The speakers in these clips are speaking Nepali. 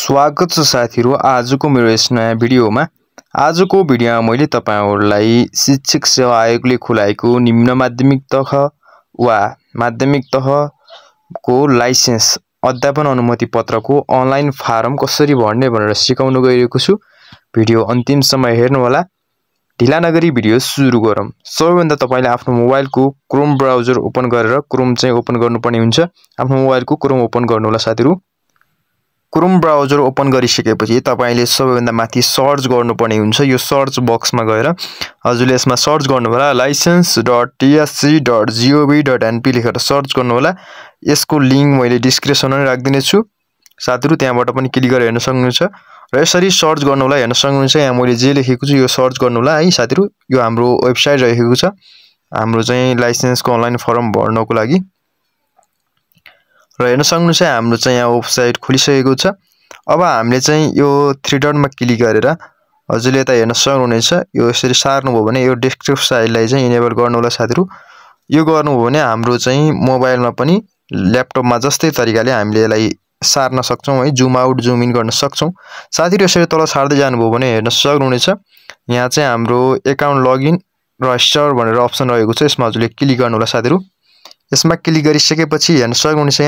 स्वागत छ साथीहरु आजको मेरो यस नयाँ भिडियोमा। आजको भिडियोमा मैले तपाईहरुलाई शिक्षक सेवा आयोगले खुलाएको निम्न माध्यमिक तह वा माध्यमिक तहको लाइसेन्स अध्यापन अनुमति पत्रको अनलाइन फारम कसरी भर्ने भनेर सिकाउन गइरहेको छु। भिडियो अन्तिमसम्म हेर्नु होला। ढिला नगरी भिडियो सुरु गरौँ। सबैभन्दा तपाईले आफ्नो मोबाइलको क्रोम ब्राउजर ओपन गरेर क्रोम चाहिँ ओपन गर्नुपर्ने हुन्छ। आफ्नो मोबाइलको क्रोम ओपन गर्नु होला साथीहरु। क्रोम ब्राउजर ओपन गरिसकेपछि तपाईले सबैभन्दा माथि सर्च गर्नुपर्ने हुन्छ। यो सर्च बक्समा गएर हजुरले यसमा सर्च गर्नु होला license.tsc.gov.np लेखेर सर्च गर्नु होला। यसको लिंक मैले डिस्क्रिप्सनमा राख्दिने छु। साथीहरु त्यहाँबाट पनि क्लिक गरेर हेर्न सक्नुहुन्छ र यसरी सर्च गर्नु होला। हेर्न सक्नुहुन्छ यहाँ मैले जे लेखेको छु यो सर्च गर्नु होला है साथीहरु। यो हाम्रो वेबसाइट रहेको छ। हाम्रो चाहिँ लाइसेन्सको अनलाइन फर्म भर्नको लागि र हेर्न सक्नुहुन्छ हाम्रो चाहिँ यहाँ वेबसाइट खुलिसकेको छ। अब हामीले चाहिँ यो थ्री डटमा क्लिक गरेर हजुरले यता हेर्न सक्नुहुनेछ। यो यसरी सार्नु भयो भने यो डेस्कटप फाइललाई चाहिँ इनेबल गर्नु होला साथीहरु। यो गर्नु हो भने हाम्रो चाहिँ मोबाइलमा पनि ल्यापटपमा जस्तै तरिकाले हामीले यसलाई सार्न सक्छौं है, जुम आउट जुम इन गर्न सक्छौं। साथीहरु यसरी तल सार्दै जानुभयो भने हेर्न सक्नुहुनेछ यहाँ चाहिँ हाम्रो अकाउन्ट लगइन रजिस्टर भनेर अप्सन रहेको छ। यसमा हजुरले क्लिक गर्नु होला साथीहरु। यसमा क्लिक गरिसकेपछि हेर्न सक्नुहुनेछ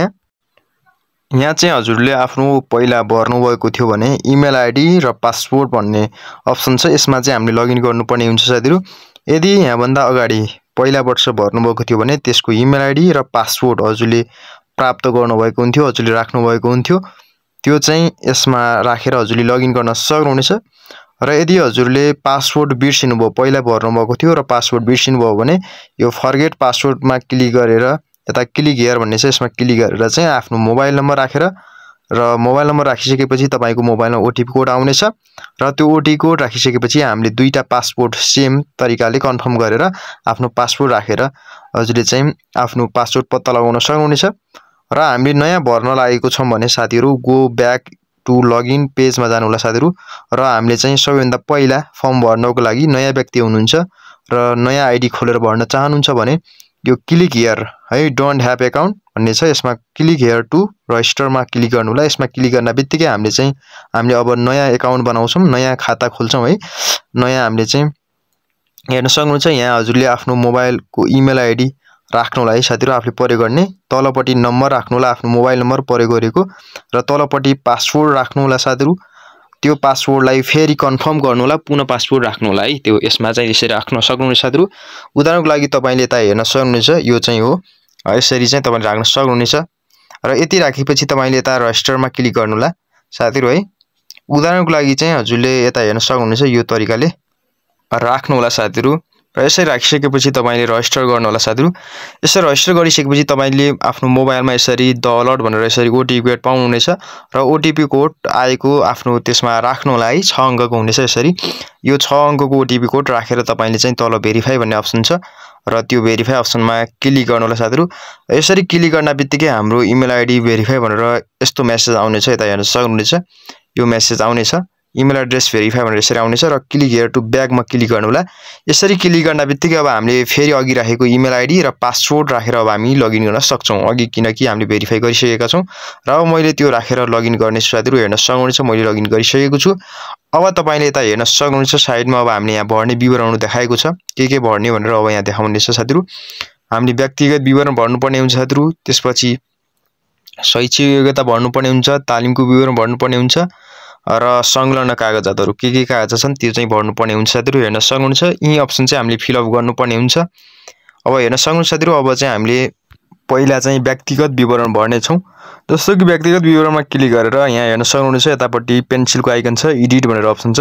यहाँ चाहिँ हजुरले आफ्नो पहिला भर्नु भएको थियो भने इमेल आईडी र पासवर्ड भन्ने अप्सन छ। यसमा चाहिँ हामीले लगइन गर्नुपर्ने हुन्छ साथीहरु। यदि यहाँ भन्दा अगाडि पहिला वर्ष भर्नु भएको थियो भने त्यसको इमेल आईडी र पासवर्ड हजुरले प्राप्त गर्नु भएको हुन्थ्यो, हजुरले राख्नु भएको हुन्थ्यो। त्यो चाहिँ यसमा राखेर हजुरले लगइन गर्न सक्नुहुनेछ। र यदि हजुरले पासवर्ड बिर्सिनु भयो, पहिला भर्नु भएको थियो र पासवर्ड बिर्सिनु भयो भने यो फर्गेट पासवर्डमा क्लिक गरेर यता क्लिक हियर भन्ने छ यसमा क्लिक गरेर चाहिँ आफ्नो मोबाइल नम्बर राखेर र मोबाइल नम्बर राखिसकेपछि तपाईको मोबाइलमा ओटीपी कोड आउनेछ र त्यो ओटीपी कोड राखिसकेपछि हामीले दुईटा पासवर्ड सेम तरिकाले कन्फर्म गरेर आफ्नो पासवर्ड राखेर हजुरले चाहिँ आफ्नो पासवर्ड पत्ता लगाउन सक्नुहुनेछ। र हामीले नयाँ भर्न लागेको छौं भने साथीहरु गो ब्याक टु लगइन पेजमा जानु होला साथीहरु। र हामीले चाहिँ सबैभन्दा पहिला फर्म भर्नको लागि नयाँ व्यक्ति हुनुहुन्छ र नयाँ आईडी खोलेर भर्न चाहनुहुन्छ भने यो क्लिक हियर है डोन्ट ह्याभ अकाउन्ट भन्ने छ। यसमा क्लिक हियर टु रजिस्टरमा क्लिक गर्नु होला। यसमा क्लिक गर्नबित्तिकै हामीले अब नयाँ अकाउन्ट बनाउँछौं, नयाँ खाता खोल्छौं है। नयाँ हामीले चाहिँ हेर्न सक्नुहुन्छ यहाँ हजुरले आफ्नो मोबाइलको इमेल आईडी राख्नु होला है साथीहरु, आफूले प्रयोग गर्ने। तलपट्टि नम्बर राख्नु होला, आफ्नो मोबाइल नम्बर प्रयोग गरेको र तलपट्टि पासवर्ड राख्नु होला साथीहरु। त्यो पासवर्डलाई फेरि कन्फर्म गर्नु होला, पुनः पासवर्ड राख्नु होला है। त्यो यसमा चाहिँ यसरी राख्न सक्नुहुनेछ साथीहरु। उदाहरणको लागि तपाईले यता हेर्न सक्नुहुनेछ यो चाहिँ हो। यसरी चाहिँ तपाईले राख्न सक्नुहुनेछ र यति राखेपछि तपाईले यता रजिस्टरमा क्लिक गर्नु होला साथीहरु है। उदाहरणको लागि चाहिँ हजुरले यता हेर्न सक्नुहुनेछ यो तरिकाले राख्नु होला साथीहरु। र यसरी राखिसकेपछि तपाईले रजिस्टर गर्नु होला साथीहरु। यसरी रजिस्टर गरिसकेपछि तपाईले आफ्नो मोबाइलमा यसरी द अलर्ट भनेर यसरी ओटीपी कोड पाउनुहुनेछ र ओटीपी कोड आएको आफ्नो त्यसमा राख्नु होला है। 6 अंकको हुनेछ यसरी। यो 6 अंकको ओटीपी कोड राखेर तपाईले चाहिँ तल भेरिफाई भन्ने अप्सन छ र त्यो भेरिफाई अप्सनमा क्लिक गर्नु होला साथीहरु। यसरी क्लिक गर्नबित्तिकै हाम्रो इमेल आईडी भेरिफाई भनेर यस्तो मेसेज आउनेछ। यता हेर्न सक्नुहुनेछ यो मेसेज आउनेछ इमेल एड्रेस भेरिफाई भनेर यसरी आउनेछ र क्लिक हियर टु ब्याकमा क्लिक गर्नु होला। यसरी क्लिक गर्नबित्तिकै अब हामीले फेरि अघि राखेको इमेल आईडी र पासवर्ड राखेर अब हामी लगइन गर्न सक्छौं। अघि किनकि हामीले भेरिफाई गरिसकेका छौं र अब मैले त्यो राखेर लगइन गर्ने साथीहरु हेर्न सक्नुहुनेछ मैले लगइन गरिसकेको छु। अब तपाईले यता हेर्न सक्नुहुनेछ साइडमा अब हामीले यहाँ भर्ने विवरणहरु देखाएको छ। के भर्ने भनेर अब यहाँ देखाउनेछ साथीहरु। हामीले व्यक्तिगत विवरण भर्नुपर्ने हुन्छ साथीहरु। त्यसपछि शैक्षिक योग्यता भर्नुपर्ने हुन्छ, तालिमको विवरण भर्नुपर्ने हुन्छ र संलग्न कागजातहरु के कागज छन् त्यो चाहिँ भर्नुपर्ने हुन्छ साथीहरु। हेर्न सक्नुहुन्छ यी अप्सन चाहिँ हामीले फिल अप गर्नुपर्ने हुन्छ। अब हेर्न सक्नुहुन्छ साथीहरु अब चाहिँ हामीले पहिला चाहिँ व्यक्तिगत विवरण भर्ने छौं। जस्तो कि व्यक्तिगत विवरणमा क्लिक गरेर यहाँ हेर्न सक्नुहुन्छ यतापट्टि पेन्सिलको आइकन छ, एडिट भनेर अप्सन छ।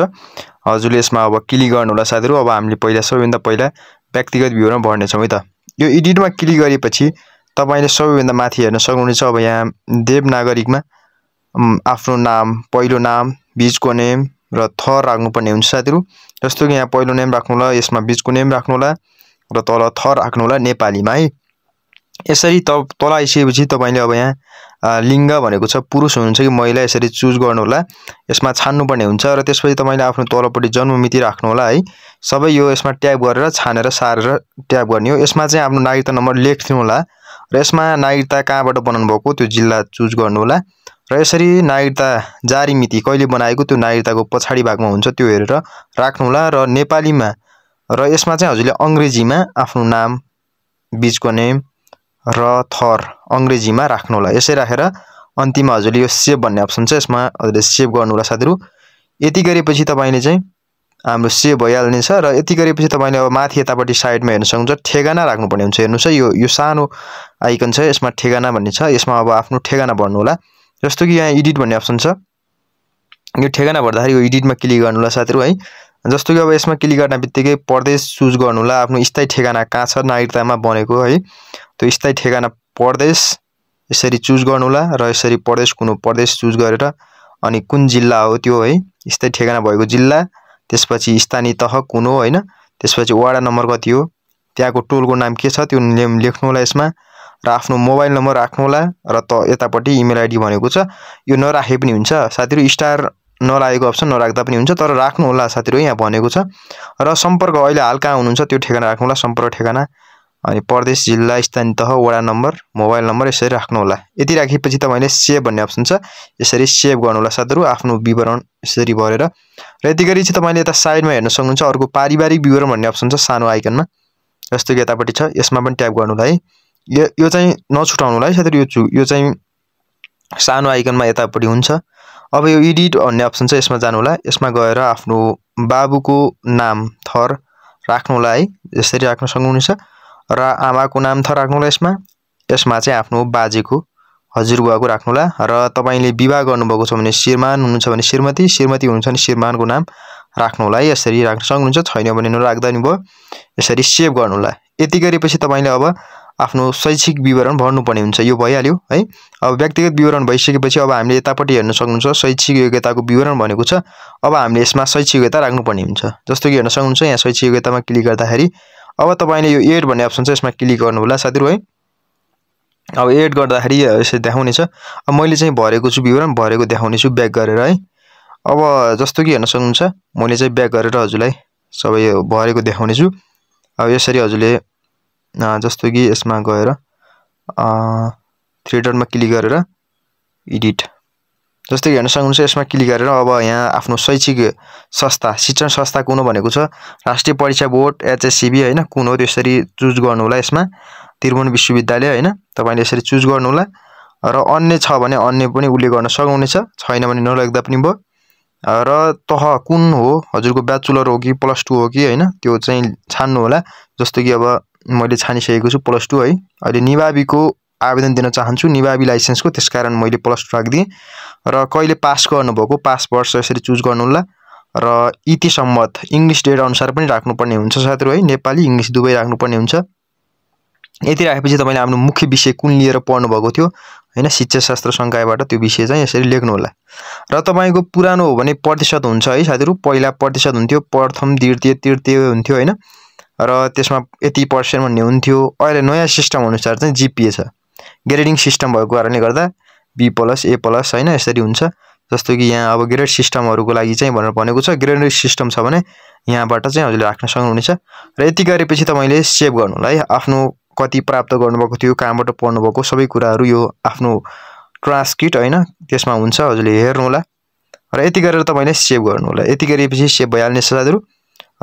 हजुरले यसमा अब क्लिक गर्नु होला साथीहरु। अब हामीले पहिला सबैभन्दा पहिला व्यक्तिगत विवरण भर्ने छौं है त। यो एडिटमा क्लिक गरेपछि तपाईले सबैभन्दा माथि हेर्न सक्नुहुनेछ अब यहाँ देवनागरिकमा आफ्नो नाम, पहिलो नाम, बीचको नेम र थर राख्नुपर्ने हुन्छ साथीहरु। जस्तो कि यहाँ पहिलो नेम राख्नु होला, यसमा बीचको नेम राख्नु होला र तल थर राख्नु होला नेपालीमा है। यसरी तल आइसकेपछि तपाईले अब यहाँ लिङ्ग भनेको छ पुरुष हुनुहुन्छ कि महिला यसरी चुज गर्नु होला। यसमा छान्नुपर्ने हुन्छ र त्यसपछि तपाईले आफ्नो तलपट्टि जन्ममिति राख्नु होला है। सबै यो यसमा ट्याब गरेर छानेर सारेर ट्याब गर्ने हो। यसमा चाहिँ आफ्नो नागरिकता नम्बर लेख्नु होला र यसमा नागरिकता कहाँबाट बनाउनु भएको त्यो जिल्ला चुज गर्नु होला र यसरी नागरिकता जारी मिति कहिले बनाएको त्यो नागरिकताको पछाडि भागमा हुन्छ त्यो हेरेर राख्नुहोला। र नेपालीमा र यसमा चाहिँ हजुरले अङ्ग्रेजीमा आफ्नो नाम, बीचको नेम र थर अङ्ग्रेजीमा राख्नुहोला। यसै राखेर अन्तिममा हजुरले यो सेभ भन्ने अप्सन छ, यसमा हजुरले सेभ गर्नुहोला साथीहरु। यति गरेपछि तपाईले चाहिँ हाम्रो सेभ भइहाल्नेछ। र यति गरेपछि तपाईले अब माथि यतापट्टि साइडमा हेर्न सक्नुहुन्छ ठेगाना राख्नुपर्ने हुन्छ। हेर्नुस् है, यो सानो आइकन छ, यसमा ठेगाना भन्ने छ। यसमा अब आफ्नो ठेगाना भर्नु होला। जस्तो कि यहाँ एडिट भन्ने अप्सन छ, यो ठेगाना भर्दाखेरि यो एडिटमा क्लिक गर्नु होला साथीहरु है। जस्तो कि अब यसमा क्लिक गर्न बित्तिकै प्रदेश चुज गर्नु होला। आफ्नो स्थायी ठेगाना कहाँ छ नागरिकतामा बनेको है, त्यो स्थायी ठेगाना प्रदेश यसरी चुज गर्नु होला। र यसरी प्रदेश कुन हो प्रदेश चुज गरेर अनि कुन जिल्ला हो त्यो है, स्थायी ठेगाना भएको जिल्ला, त्यसपछि स्थानीय तह कुन हो हैन, त्यसपछि वडा नम्बर कति हो, त्यहाँको टोलको नाम के छ त्यो नेम लेख्नु होला यसमा। र आफ्नो मोबाइल नम्बर राख्नु होला। र त यतापट्टि इमेल आइडी भनेको छ, यो नराखे पनि हुन्छ साथीहरु। स्टार नलागेको अप्सन नराख्दा पनि हुन्छ, तर राख्नु होला साथीहरु, यहाँ भनेको छ। र सम्पर्क अहिले हाल कहाँ हुनुहुन्छ त्यो ठेगाना राख्नु होला, सम्पर्क ठेगाना, अनि प्रदेश, जिल्ला, स्थानीय तह, वडा नम्बर, मोबाइल नम्बर यसरी राख्नु होला। यति राखेपछि तपाईले सेभ भन्ने अप्सन छ, यसरी सेभ गर्नु होला साथीहरु आफ्नो विवरण यसरी भरेर। र यति गरी चाहिँ तपाईले यता साइडमा हेर्न सक्नुहुन्छ अर्को पारिवारिक विवरण भन्ने अप्सन छ सानो आइकनमा, जस्तो कि यतापट्टि छ, यसमा पनि ट्याप गर्नु होला है। यो चाहिँ नछुटाउनु होला है साथीहरु, यो चाहिँ सानो आइकनमा यतापट्टि हुन्छ। अब यो एडिट भन्ने अप्सन छ, यसमा जानु होला। यसमा गएर आफ्नो बाबुको नाम थर राख्नु होला है, यसरी राख्न सक्नुहुन्छ। र आमाको नाम थर राख्नु होला यसमा चाहिँ आफ्नो बाजेको हजुरबुवाको राख्नु होला। र तपाईले विवाह गर्नुभएको छ भने श्रीमान हुनुहुन्छ भने श्रीमती, श्रीमती हुनुहुन्छ भने श्रीमानको नाम राख्नु होला है, यसरी राख्न सक्नुहुन्छ। छैन भने नराख्दा नि भयो, यसरी सेभ गर्नु होला। यति गरेपछि तपाईले अब आफ्नो शैक्षिक विवरण भर्नुपर्ने हुन्छ, यो भइहाल्यो है। अब व्यक्तिगत विवरण भइसकेपछि अब हामीले यतापट्टि हेर्न सक्नुहुन्छ शैक्षिक योग्यताको विवरण भनेको छ। अब हामीले यसमा शैक्षिक योग्यता राख्नुपर्ने हुन्छ। जस्तो कि हेर्न सक्नुहुन्छ यहाँ शैक्षिक योग्यतामा क्लिक गर्दाखेरि अब तपाईले यो एड भन्ने अप्सन छ, यसमा क्लिक गर्नु होला साथीहरु है। अब एड गर्दाखेरि यसरी देखाउनेछ। अब मैले चाहिँ भरेको छु विवरण, भरेको देखाउने छु ब्याक गरेर है। अब जस्तो कि हेर्न सक्नुहुन्छ मैले चाहिँ ब्याक गरेर हजुरलाई सबै भरेको देखाउने छु। अब यसरी हजुरले जस्तो कि यसमा गएर थ्री डटमा क्लिक गरेर एडिट, जस्तो कि हेर्न सक्नुहुन्छ यसमा क्लिक गरेर अब यहाँ आफ्नो शैक्षिक संस्था, शिक्षण संस्था कुन हो भनेको छ, राष्ट्रिय परीक्षा बोर्ड एचएससीबी हैन, कुन हो त्यसरी चुज गर्नु होला। यसमा त्रिभुवन विश्वविद्यालय हैन, तपाईले यसरी चुज गर्नु होला। र अन्य छ भने अन्य पनि उल्लेख गर्न सक्नुहुनेछ, छैन भने नलेख्दा पनि भयो। र तह कुन हो हजुरको ब्याचलर हो कि प्लस 2 हो कि हैन, त्यो चाहिँ छान्नु होला। जस्तो कि अब मैले छानिसकेको छु प्लस 2 है। अहिले निभावीको आवेदन दिन चाहन्छु, निभावी लाइसेन्सको, त्यसकारण मैले प्लस 2 राख्दिए। र कहिले पास गर्नुभएको पास वर्ष यसरी चुज गर्नु होला। र इति सम्मत इंग्लिश डेट अनुसार पनि राख्नुपर्ने हुन्छ साथीहरु है, नेपाली इंग्लिश दुवै राख्नुपर्ने हुन्छ। यति राखेपछि तपाईले आफ्नो मुख्य विषय कुन लिएर पढ्नु भएको थियो हैन, शिक्षा शास्त्र संकायबाट त्यो विषय चाहिँ यसरी लेख्नु होला। र तपाईको पुरानो हो भने प्रतिशत हुन्छ है साथीहरु, पहिला प्रतिशत हुन्थ्यो, प्रथम द्वितीय तृतीय हुन्थ्यो हैन, र त्यसमा यति % भन्ने हुन्थ्यो। अहिले नयाँ सिस्टम अनुसार चाहिँ जीपीए छ, ग्रेडिङ सिस्टम भएको कारणले गर्दा बी प्लस ए प्लस हैन यसरी हुन्छ। जस्तो कि यहाँ अब ग्रेड सिस्टमहरुको लागि चाहिँ भनेर भनेको छ, ग्रेड सिस्टम छ भने यहाँबाट चाहिँ हजुरले राख्न सक्नुहुनेछ। र यति गरेपछि तपाईले सेभ गर्नु होला है, आफ्नो कति प्राप्त गर्नुभएको थियो, कहाँबाट पढ्नु भएको सबै कुराहरु यो आफ्नो ट्रान्सक्रिप्ट हैन त्यसमा हुन्छ, हजुरले हेर्नु होला। र यति गरेर तपाईले सेभ गर्नु होला। यति गरेपछि सेभ भइहाल्ने छ साथीहरु।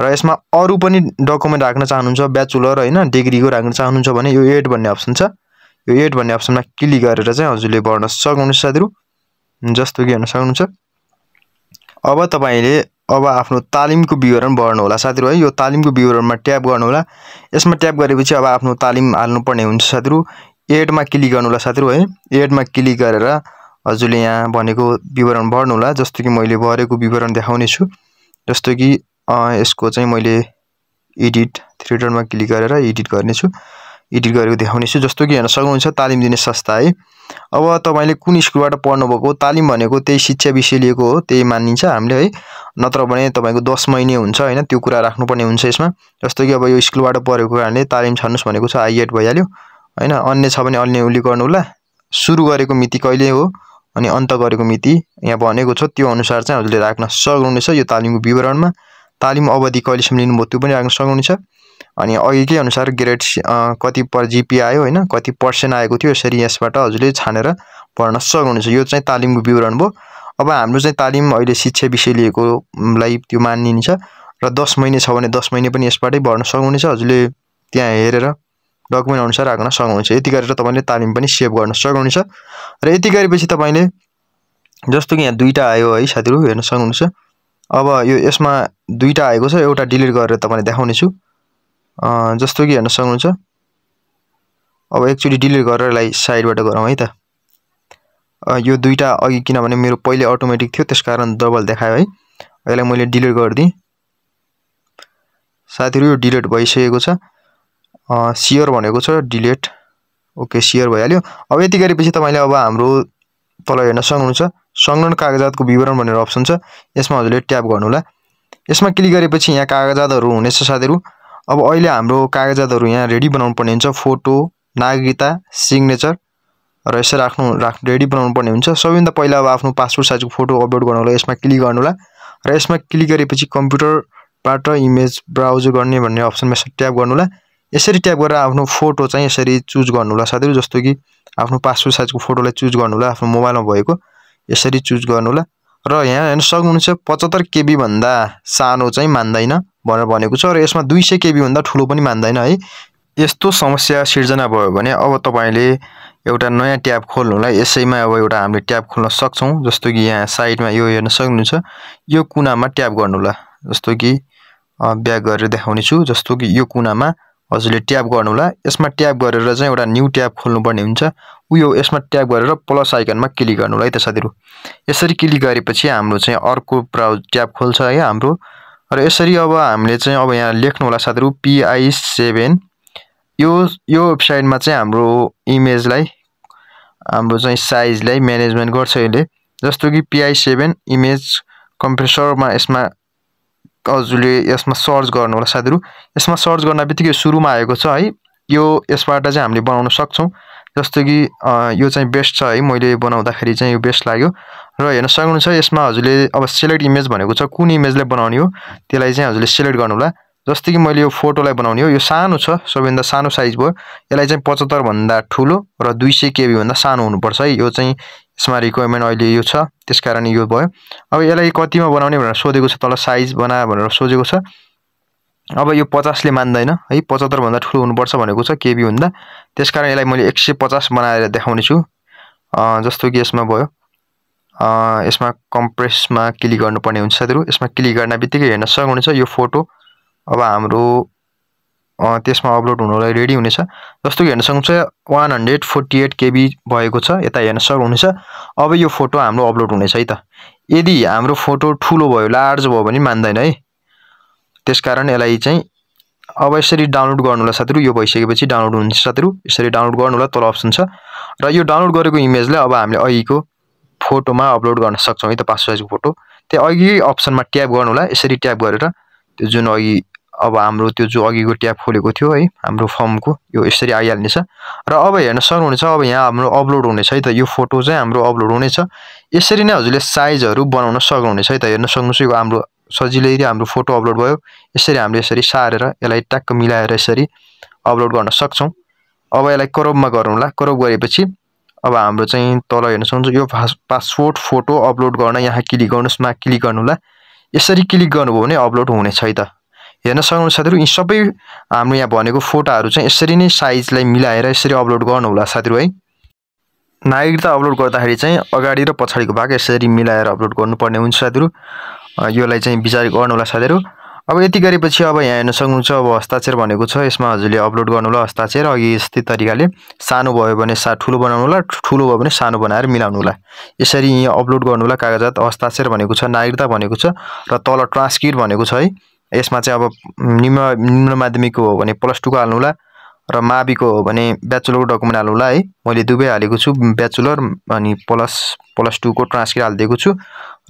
र यसमा अरु पनि डकुमेन्ट राख्न चाहनुहुन्छ, ब्याचलर हैन डिग्रीको राख्न चाहनुहुन्छ भने यो एड भन्ने अप्सन छ, यो एड भन्ने अप्सनमा क्लिक गरेर चाहिँ हजुरले भर्न सक्नुहुन्छ साथीहरु, जस्तो कि हेर्न सक्नुहुन्छ। अब तपाईले अब आफ्नो तालिमको विवरण भर्नु होला साथीहरु है। यो तालिमको विवरणमा ट्याप गर्नु होला। यसमा ट्याप गरेपछि अब आफ्नो तालिम हाल्नु पर्ने हुन्छ साथीहरु। एडमा क्लिक गर्नु होला साथीहरु है। एडमा क्लिक गरेर हजुरले यहाँ भनेको विवरण भर्नु होला। जस्तो कि मैले भरेको विवरण देखाउने छु। जस्तो कि यसको चाहिँ मैले एडिट थ्री डटमा क्लिक गरेर एडिट गर्ने छु, एडिट गरेको देखाउने छु। जस्तो कि हेर्न सक्नुहुन्छ तालिम दिने संस्था है। अब तपाईले कुन स्कुलबाट पढ्नु भएको, तालिम भनेको त्यही शिक्षा विषय लिएको हो त्यही मानिन्छ हामीले है, नत्र भने तपाईको 10 महिने हुन्छ हैन, त्यो कुरा राख्नुपर्ने हुन्छ यसमा। जस्तो कि अब यो स्कुलबाट पढेको कारणले तालिम छान्नुस् भनेको छ, आई8 भइहाल्यो हैन। अन्य छ भने अन्य उल्लेख गर्नु होला। सुरु गरेको मिति कहिले हो अनि अन्त गरेको मिति यहाँ भनेको छ, त्यो अनुसार चाहिँ हजुरले राख्न सक्नुहुनेछ यो तालिमको विवरणमा। तालिम अवधि कहिलेसम्म लिनुभयो त्यो पनि राख्न सक्नुहुनेछ। अनि अघिकै अनुसार ग्रेड कति पर जीपी आयो हैन, कति % आएको थियो, यसरी यसबाट हजुरले छानेर पढ्न सक्नुहुनेछ। यो चाहिँ तालिमको विवरण भयो। अब हाम्रो चाहिँ तालिम अहिले शिक्षा विषय लिएकोलाई त्यो मानिन्छ र 10 महिने छ भने 10 महिने पनि यसबाटै भर्न सक्नुहुनेछ। हजुरले त्यहाँ हेरेर डकुमेन्ट अनुसार राख्न सक्नुहुन्छ। यति गरेर तपाईले तालिम पनि सेभ गर्न सक्नुहुनेछ। र यति गरेपछि तपाईले जस्तो कि यहाँ दुईटा आयो है साथीहरु, हेर्न सक्नुहुन्छ। अब यो यसमा दुईटा आएको छ, एउटा डिलिट गरेर तपाईलाई देखाउने छु। जस्तो कि हेर्न सक्नुहुन्छ। अब एकचोटी डिलिट गरेर यसलाई साइडबाट गरौँ है त। यो दुईटा अघि किनभने मेरो पहिले अटोमेटिक थियो त्यसकारण डबल देखायो है। यसलाई मैले डिलिट गर्दिए। साथीहरु यो डिलिट भइसकेको छ। शेयर भनेको छ डिलिट। ओके, शेयर भइहाल्यो। अब यति गरेपछि तपाईले अब हाम्रो तल हेर्न सक्नुहुन्छ संलग्न कागजातको विवरण भनेर अप्सन छ। यसमा हजुरले ट्याप गर्नु होला। यसमा क्लिक गरेपछि यहाँ कागजातहरु हुनेछ साथीहरु। अब अहिले हाम्रो कागजातहरु यहाँ रेडी बनाउनु पर्ने हुन्छ। फोटो, नागरिकता, सिग्नेचर र यसरी रेडी बनाउनु पर्ने हुन्छ। सबैभन्दा पहिला अब आफ्नो पासपोर्ट साइजको फोटो अपलोड गर्नु होला। यसमा क्लिक गर्नु होला र यसमा क्लिक गरेपछि कम्प्युटरबाट इमेज ब्राउज गर्ने भन्ने अप्सनमा ट्याप गर्नु होला। यसरी ट्याप गरेर आफ्नो फोटो चाहिँ यसरी चुज गर्नु होला साथीहरु। जस्तो कि आफ्नो पासपोर्ट साइजको फोटोलाई चुज गर्नु होला, आफ्नो मोबाइलमा भएको यसरी चुज गर्नु होला। र यहाँ हेर्न सक्नुहुन्छ 75 केबी भन्दा सानो चाहिँ मान्दैन भनेर भनेको छ र यसमा 200 केबी भन्दा ठुलो पनि मान्दैन है। यस्तो समस्या सिर्जना भयो भने अब तपाईले एउटा नयाँ ट्याब खोल्नु होला। यसैमा अब एउटा हामीले ट्याब खोल्न सक्छौं। जस्तो कि यहाँ साइडमा यो हेर्न सक्नुहुन्छ। यो कुनामा ट्याब गर्नु होला। जस्तो कि ब्याक गरेर देखाउने छु। जस्तो कि यो कुनामा हजुरले ट्याब गर्नु होला। यसमा ट्याब गरेर चाहिँ एउटा न्यू ट्याब खोल्नु पर्ने हुन्छ। यो यसमा ट्याब गरेर प्लस आइकनमा क्लिक गर्नु होला है त साथीहरु। यसरी क्लिक गरेपछि हाम्रो चाहिँ अर्को ब्राउज ट्याब खोल्छ है हाम्रो। र यसरी अब हामीले चाहिँ अब यहाँ लेख्नु होला साथीहरु PI7। यो वेबसाइटमा चाहिँ हाम्रो इमेजलाई, हाम्रो चाहिँ साइजलाई म्यानेजमेन्ट गर्छ यसले। जस्तो कि PI7 इमेज कम्प्रेसरमा यसमा हजुरले यसमा सर्च गर्नु होला साथीहरु। यसमा सर्च गर्नबित्तिकै सुरुमा आएको छ है। यो यसबाट चाहिँ हामीले बनाउन सक्छौं। जस्तो कि यो चाहिँ बेस्ट छ है। मैले बनाउँदाखेरि चाहिँ यो बेस्ट लाग्यो। र हेर्न सक्नुहुन्छ यसमा हजुरले अब सिलेक्ट इमेज भनेको छ। कुन इमेजले बनाउने हो त्यसलाई चाहिँ हजुरले सिलेक्ट गर्नु होला। जस्तो कि मैले यो फोटोलाई बनाउने हो। यो सानो छ, सबैभन्दा सानो साइज भयो। यसलाई चाहिँ 75 भन्दा ठुलो र 200 केबी भन्दा सानो हुनुपर्छ है। यो चाहिँ यसमा रिक्वायरमेन्ट अहिले यो छ, त्यसकारण यो भयो। अब यसलाई कतिमा बनाउने भनेर सोधेको छ, तल साइज बना भनेर सोधेको छ। अब यो 50 ले मान्दैन है। 75 भन्दा ठुलो हुनुपर्छ भनेको छ केबी भन्दा। त्यसकारण यसलाई मैले 150 बनाएर देखाउने छु। जस्तो कि यसमा भयो। यसमा कम्प्रेसमा क्लिक गर्नुपर्ने हुन्छ साथीहरु। यसमा क्लिक गर्नबित्तिकै हेर्न सक्नुहुन्छ यो फोटो अब हाम्रो त्यसमा अपलोड हुनलाई रेडी हुनेछ। जस्तो कि हेर्न सक्नुहुन्छ 148 केबी भएको छ। यता हेर्न सक्नुहुन्छ। अब यो फोटो हाम्रो अपलोड हुनेछ है त। यदि हाम्रो फोटो ठुलो भयो, लार्ज भयो भने मान्दैन है। त्यसकारण यसलाई चाहिँ अब यसरी डाउनलोड गर्नु होला साथीहरु। यो भइसकेपछि डाउनलोड हुन्छ साथीहरु। यसरी डाउनलोड गर्नु होला, तल अप्सन छ। र यो डाउनलोड गरेको इमेजलाई अब हामीले अघिको फोटोमा अपलोड गर्न सक्छौं है त, पासपोर्ट साइजको फोटो। त्यो अघि अप्सनमा ट्याप गर्नु होला। यसरी ट्याप गरेर त्यो जुन अघि अब हाम्रो त्यो जो अघिको ट्याब खोलेको थियो है हाम्रो फर्मको, यो यसरी आइहाल्नेछ। र अब हेर्न सक्नुहुनेछ अब यहाँ हाम्रो अपलोड हुनेछ है त। यो फोटो चाहिँ हाम्रो अपलोड हुनेछ। यसरी नै हजुरले साइजहरु बनाउन सक्नुहुनेछ है त। हेर्न सक्नुहुन्छ यो हाम्रो सजिलै हाम्रो फोटो अपलोड भयो। यसरी हामीले यसरी सारेर यसलाई ट्याक्क मिलाएर यसरी अपलोड गर्न सक्छौं। अब यसलाई क्रपमा गर्नु होला। क्रप गरेपछि अब हाम्रो चाहिँ तल हेर्न सक्नुहुन्छ यो पासपोर्ट फोटो अपलोड गर्न यहाँ क्लिक गर्नुस्मा क्लिक गर्नु होला। यसरी क्लिक गर्नुभयो भने अपलोड हुनेछ है त। हेर्न सक्नुहुन्छ साथीहरु यी सबै हाम्रो यहाँ भनेको फोटोहरु चाहिँ यसरी नै साइजलाई मिलाएर यसरी अपलोड गर्नु होला साथीहरु है। नागरिकता अपलोड गर्दाखेरि चाहिँ अगाडि र पछाडीको भाग यसरी मिलाएर अपलोड गर्नुपर्ने हुन्छ साथीहरु। योलाई चाहिँ विचार गर्नु होला साथीहरु। अब यति गरेपछि अब यहाँ हेर्न सक्नुहुन्छ अब हस्ताक्षर भनेको छ। यसमा हजुरले अपलोड गर्नु होला हस्ताक्षर अघि यस्तै तरिकाले। सानो भयो भने ठुलो बनाउनु होला, ठुलो भयो भने सानो बनाएर मिलाउनु होला। यसरी यहाँ अपलोड गर्नु होला कागजात। हस्ताक्षर भनेको छ, नागरिकता भनेको छ र तल ट्रान्सक्रिप्ट भनेको छ है। यसमा चाहिँ अब निम्न माध्यमिकको हो भने +2 को हाल्नु होला र माविको हो भने ब्याचलरको डकुमेन्ट हाल्नु होला है। मैले दुवै हालेको छु, ब्याचलर अनि +2 को ट्रान्सक्रिप्ट हाल्दिएको छु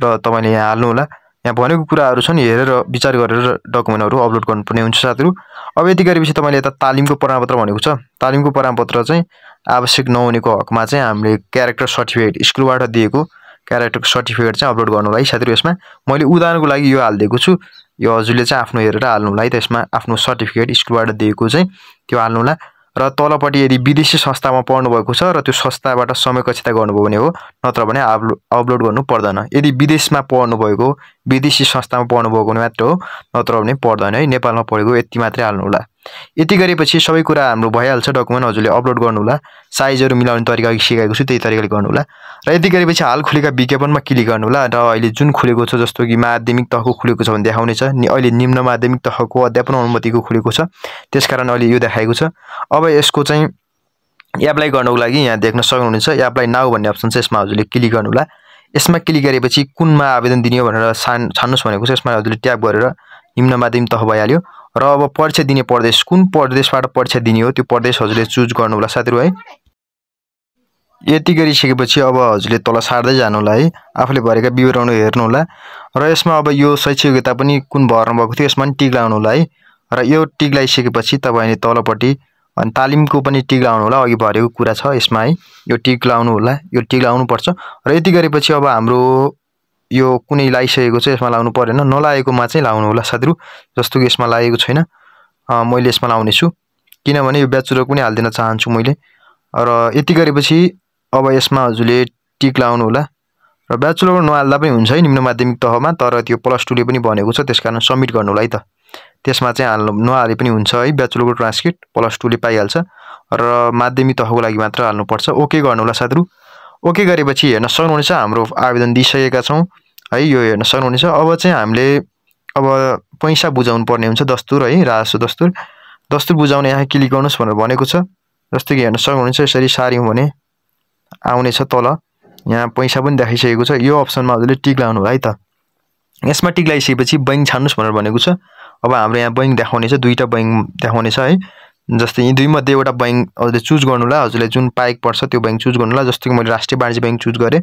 र तपाईले यहाँ हाल्नु होला। यहाँ भनेको कुराहरु छन्, हेरेर विचार गरेर डकुमेन्टहरु अपलोड गर्नुपर्ने हुन्छ साथीहरु। अब यति गरेपछि तपाईले यता तालिमको प्रमाणपत्र भनेको छ। तालिमको प्रमाणपत्र चाहिँ आवश्यक नहुनेको हकमा चाहिँ हामीले क्यारेक्टर सर्टिफिकेट स्कुलबाट दिएको क्यारेक्टर सर्टिफिकेट चाहिँ अपलोड गर्नु होला है साथीहरु। यसमा मैले उदाहरणको लागि यो हाल्दिएको छु। यो हजुरले चाहिँ आफ्नो हेरेर हाल्नु होला है त। यसमा आफ्नो सर्टिफिकेट स्कुलबाट दिएको चाहिँ त्यो हाल्नु होला र तलपट्टि यदि विदेशी संस्थामा पढ्नु भएको छ र त्यो संस्थाबाट समकक्षता गर्नुभयो भने हो, नत्र भने अपलोड गर्नु पर्दैन। यदि विदेशमा पढ्नु भएको, विदेशी संस्थामा पढ्नु भएको भने मात्र हो, नत्र भने पर्दैन है। नेपालमा पढेको यति मात्रै हाल्नु होला। यति गरेपछि सबै कुरा हाम्रो भइहाल्छ। डकुमेन्ट हजुरले अपलोड गर्नु होला। साइजहरु मिलाउने तरिका सिकाएको छु, त्यही तरिकाले गर्नु होला। र यति गरेपछि हाल खुलेका विज्ञापनमा क्लिक गर्नु होला र अहिले जुन खुलेको छ, जस्तो कि माध्यमिक तहको खुलेको छ भने देखाउने छ, अहिले निम्न माध्यमिक तहको अध्यापन अनुमतिको खुलेको छ, त्यसकारण अहिले यो देखाएको छ। अब यसको चाहिँ एप्लाई गर्नको लागि यहाँ देख्न सक्नुहुनेछ एप्लाई नाउ भन्ने अप्सन छ, यसमा हजुरले क्लिक गर्नु होला। यसमा क्लिक गरेपछि कुनमा आवेदन दिने हो भनेर छान्नुस् भनेको छ। यसमा हजुरले ट्याप गरेर निम्न माध्यमिक तह भइहाल्यो। र अब परीक्षा दिने प्रदेश, कुन प्रदेशबाट परीक्षा दिने हो त्यो प्रदेश हजुरले चुज गर्नु होला साथीहरु है। यति गरिसकेपछि अब हजुरले तल सार्दै जानु होला है, आफूले भरेका विवरणहरु हेर्नु होला। र यसमा अब यो शैक्षिक योग्यता पनि कुन भर्नु भएको थियो यसमा पनि टिक लाउनु होला है। र यो टिक लगाइसकेपछि तपाईले तलपट्टि अनि तालिमको पनि टिक लाउनु होला। अघि भरेको कुरा छ यसमा है, यो टिक लाउनु होला, यो टिक लाउनु पर्छ। र यति गरेपछि अब हाम्रो यो कुनै लागिसकेको छ, यसमा लाउनु परेन, नलागेकोमा चाहिँ लाउनु होला साथीहरु। जस्तो कि यसमा लागेको छैन, मैले यसमा लाउने छु किनभने यो ब्याचलर पनि हाल्दिन चाहन्छु मैले। र यति गरेपछि अब यसमा हजुरले टिक लाउनु होला। र ब्याचलर नहाल्दा पनि हुन्छ है निम्न माध्यमिक तहमा, तर त्यो +2 ले पनि बनेको छ, त्यसकारण सबमिट गर्नु होला है त। त्यसमा चाहिँ हाल्नु नहाले पनि हुन्छ है, ब्याचलरको ट्रान्सक्रिप्ट +2 ले पाइहाल्छ। र माध्यमिक तहको लागि मात्र हाल्नु पर्छ। ओके गर्नु होला साथीहरु। ओके गरेपछि हेर्न सक्नुहुनेछ हाम्रो आवेदन दिइसकेका छौं है, यो हेर्न सक्नुहुनेछ। अब चाहिँ हामीले अब पैसा बुझाउनु पर्ने हुन्छ, दस्तुर है, राजस्व दस्तुर। दस्तुर बुझाउने यहाँ क्लिक गर्नुस् भनेर भनेको छ। जस्तो कि हेर्न सक्नुहुनेछ, यसरी सार्यौं भने आउने छ तल, यहाँ पैसा पनि देखाइसकेको छ। यो अप्सनमा हजुरले टिक लाउनु होला है त। यसमा टिक लगाइसकेपछि बैंक छान्नुस् भनेर भनेको छ। अब हाम्रो यहाँ बैंक देखाउने छ, दुईटा बैंक देखाउने छ है। जस्तै यी दुई मध्ये एउटा बैंक हजुरले चुज गर्नु होला। हजुरले जुन पाएको पर्छ त्यो बैंक चुज गर्नु होला। जस्तो कि मैले राष्ट्रिय वाणिज्य बैंक चुज गरे।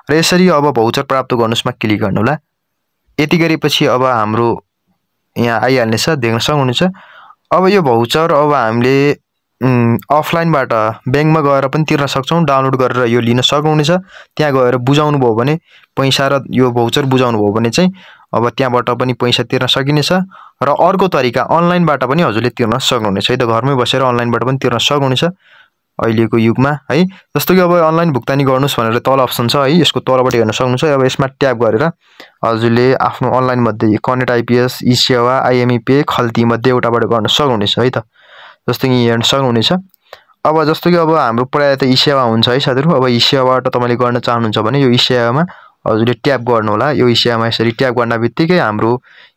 र यसरी अब भाउचर प्राप्त गर्नुस्मा क्लिक गर्नु होला। यति गरेपछि अब हाम्रो यहाँ आइहाल्नेछ, देख्न सक्नुहुनेछ। अब यो भाउचर अब हामीले अफलाइनबाट बैंकमा गएर पनि तिर्न सक्छौं, डाउनलोड गरेर यो लिन सक्नुहुनेछ। त्यहाँ गएर बुझाउनु भयो भने पैसा र यो भाउचर बुझाउनु भयो भने चाहिँ अब त्यहाँबाट पनि पैसा तिर्न सकिनेछ। र अर्को तरिका अनलाइनबाट पनि हजुरले तिर्न सक्नुहुनेछ है त, घरमै बसेर अनलाइनबाट पनि तिर्न सक्नुहुनेछ अहिलेको युगमा है। जस्तो कि अब अनलाइन भुक्तानी गर्नुस् भनेर तल अप्सन छ है, यसको तलबाट हेर्न सक्नुहुन्छ। अब यसमा ट्याप गरेर हजुरले आफ्नो अनलाइन मध्ये connect IPS, e-Sewa, IME pay, खल्ती मध्ये एउटाबाट गर्न सक्नुहुनेछ है त। जस्तो कि हेर्न सक्नुहुनेछ। अब जस्तो कि अब हाम्रो प्राय त ई-सेवा हुन्छ है साथीहरु। अब ई-सेवाबाट तपाईले गर्न चाहनुहुन्छ भने यो ई-सेवामा हजुरले ट्याप गर्नु होला। यो ई-सेवामा यसरी ट्याप गर्नबित्तिकै हाम्रो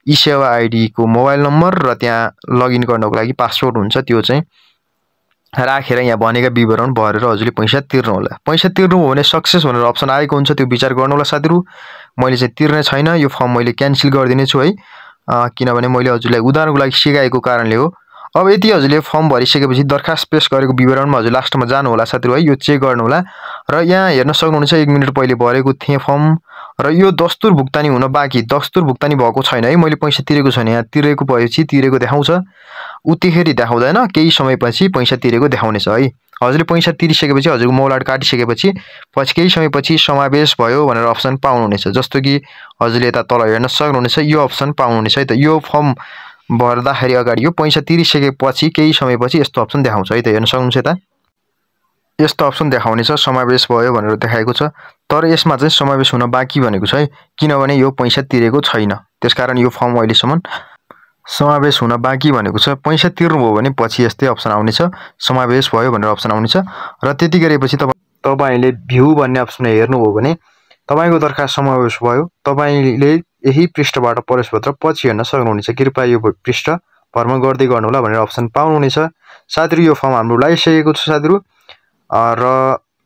ई-सेवा आईडी को मोबाइल नम्बर र त्यहाँ लगइन गर्नको लागि पासवर्ड हुन्छ, त्यो चाहिँ राखेर यहाँ भनेका विवरण भरेर हजुरले पैसा तिर्नु होला। पैसा तिर्नु हो भने सक्सेस भनेर अप्सन आएको हुन्छ, त्यो विचार गर्नु होला साथीहरु। मैले चाहिँ तिर्ने छैन, यो फर्म मैले क्यान्सल गरिदिने छु है, किनभने मैले हजुरलाई उदाहरणको लागि सिकाएको कारणले हो। अब यति हजुरले फर्म भरिसकेपछि दरखास्त पेश गरेको विवरणमा हजुर लास्टमा जानु होला साथीहरु है, यो चेक गर्नु होला। र यहाँ हेर्न सक्नुहुनेछ 1 मिनेट पहिले भरेको थिए फर्म। र यो दस्तुर भुक्तानी हुन बाँकी, दस्तुर भुक्तानी भएको छैन है, मैले पैसा तिरेको छैन। यहाँ तिरेको भएपछि तिरेको देखाउँछ, उतिखेरी देखाउँदैन, केही समयपछि पैसा तिरेको देखाउनेछ है। हजुरले पैसा तिरिसकेपछि हजुरको मौलाट काटिसकेपछि पछि केही समयपछि समावेश भयो भनेर अप्सन पाउनुहुनेछ। जस्तो कि हजुरले यता तल हेर्न सक्नुहुनेछ, यो अप्सन पाउनुहुनेछ है त। यो फर्म भर्दाखेरि अगाडि यो पैसा तिरिसकेपछि केही समयपछि यस्तो अप्सन देखाउँछ है त, हेर्न सक्नुहुन्छ यता यस्तो अप्सन देखाउनेछ, समावेश भयो भनेर देखाएको छ। तर यसमा चाहिँ समावेश हुन बाँकी भनेको छ है, किनभने यो पैसा तिरेको छैन, त्यसकारण यो फर्म अहिलेसम्म समावेश हुन बाँकी भनेको छ। पैसा तिर्नुभयो भने पछि यस्तै अप्सन आउनेछ, समावेश भयो भनेर अप्सन आउनेछ। र त्यति गरेपछि तपाईले भ्यू भन्ने अप्सन हेर्नुभयो भने तपाईको दरखास्त समावेश भयो, तपाईले यही पृष्ठबाट प्रवेशपत्र पछि हेर्न सक्नुहुनेछ। कृपया यो पृष्ठ भ्रमण गर्दै गर्नु होला भनेर अप्सन पाउनुहुनेछ। साथीहरु यो फर्म हाम्रो लागिसकेको छ साथीहरु। र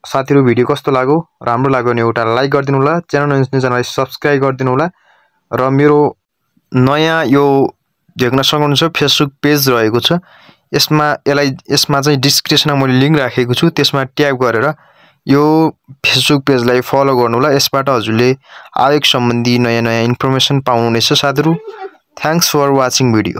साथीहरु भिडियो कस्तो लाग्यो, राम्रो लाग्यो भने एउटा लाइक गरिदिनु होला, च्यानललाई सब्स्क्राइब गरिदिनु होला। र मेरो नयाँ यो देख्न सक्नुहुन्छ फेसबुक पेज रहेको छ, यसमा चाहिँ डिस्क्रिप्सनमा मैले लिंक राखेको छु, त्यसमा ट्याप गरेर यो फेसबुक पेजलाई फलो गर्नु होला। यसबाट हजुरले आयोग सम्बन्धी नयाँ इन्फर्मेसन पाउनुहुनेछ साथीहरु। Thanks for watching video.